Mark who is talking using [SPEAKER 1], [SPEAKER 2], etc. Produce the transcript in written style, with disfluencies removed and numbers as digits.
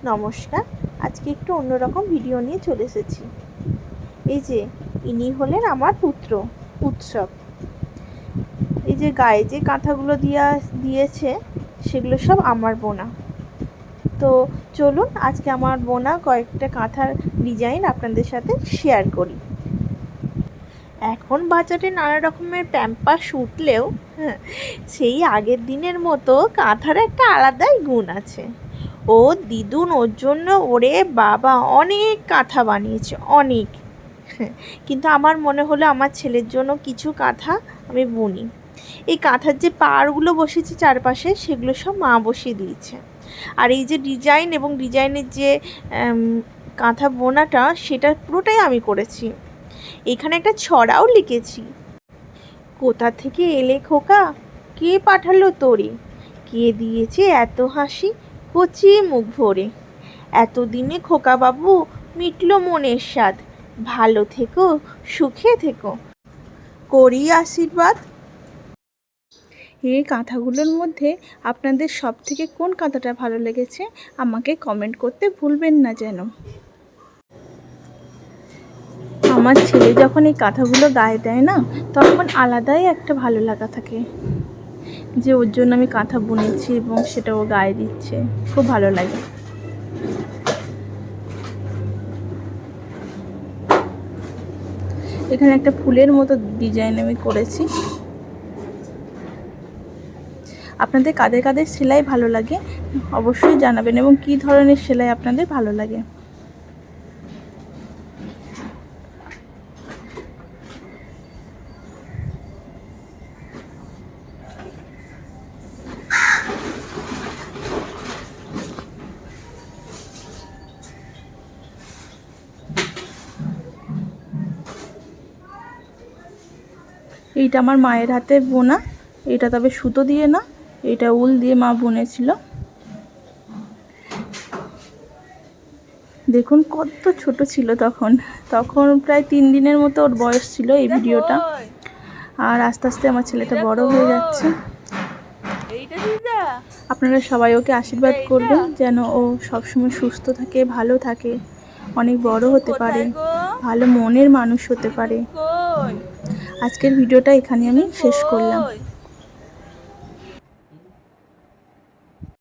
[SPEAKER 1] নমস্কার। আজকে একটু অন্যরকম ভিডিও নিয়ে চলে এসেছি। এই যে ইনি হলেন আমার পুত্র উৎসব। এই যে গায়ে যে কাঁথাগুলো দিয়েছে সেগুলো সব আমার বোনা। তো চলুন আজকে আমার বোনা কয়েকটা কাঁথার ডিজাইন আপনাদের সাথে শেয়ার করি। এখন বাজারে নানা রকমের প্যাম্পাস উঠলেও সেই আগের দিনের মতো কাঁথার একটা আলাদাই গুণ আছে। ও দিদুন ওর জন্য ওরে বাবা অনেক কাঁথা বানিয়েছে, অনেক। কিন্তু আমার মনে হলো আমার ছেলের জন্য কিছু কাঁথা আমি বুনি। এই কাঁথার যে পাড়গুলো বসেছে চারপাশে সেগুলো সব মা বসিয়ে দিয়েছে। আর এই যে ডিজাইন এবং ডিজাইনের যে কাঁথা বোনাটা সেটা পুরোটাই আমি করেছি। এখানে একটা ছড়াও লিখেছি, কোথা থেকে এলে খোকা, কে পাঠালো তোরে, কে দিয়েছে এত হাসি কচি মুখ ভরে, এতদিনে খোকা বাবু মিটলো মনের স্বাদ, ভালো থেকো সুখে থেকো, করি আশীর্বাদ। এই কাঁথাগুলোর মধ্যে আপনাদের সব থেকে কোন কাঁথাটা ভালো লেগেছে আমাকে কমেন্ট করতে ভুলবেন না যেন। আমার ছেলে যখন এই কাঁথাগুলো গায়ে দেয় না, তখন আলাদাই একটা ভালো লাগা থাকে যে ওর জন্য আমি কাঁথা বুনেছি এবং সেটা ও গায়ে দিচ্ছে, খুব ভালো লাগে। এখানে একটা ফুলের মতো ডিজাইন আমি করেছি। আপনাদের কাদের কাদের সেলাই ভালো লাগে অবশ্যই জানাবেন এবং কী ধরনের সেলাই আপনাদের ভালো লাগে। এইটা আমার মায়ের হাতে বোনা, এটা তবে সুতো দিয়ে না, এটা উল দিয়ে মা বুনেছিল। দেখুন কত ছোট ছিল তখন প্রায় 3 দিনের মতো ওর বয়স ছিল এই ভিডিওটা। আর আস্তে আস্তে আমার ছেলেটা বড় হয়ে যাচ্ছে। আপনারা সবাই ওকে আশীর্বাদ করবেন যেন ও সবসময় সুস্থ থাকে, ভালো থাকে, অনেক বড় হতে পারে, ভালো মনের মানুষ হতে পারে। আজকের ভিডিওটা এখানে আমি শেষ করলাম।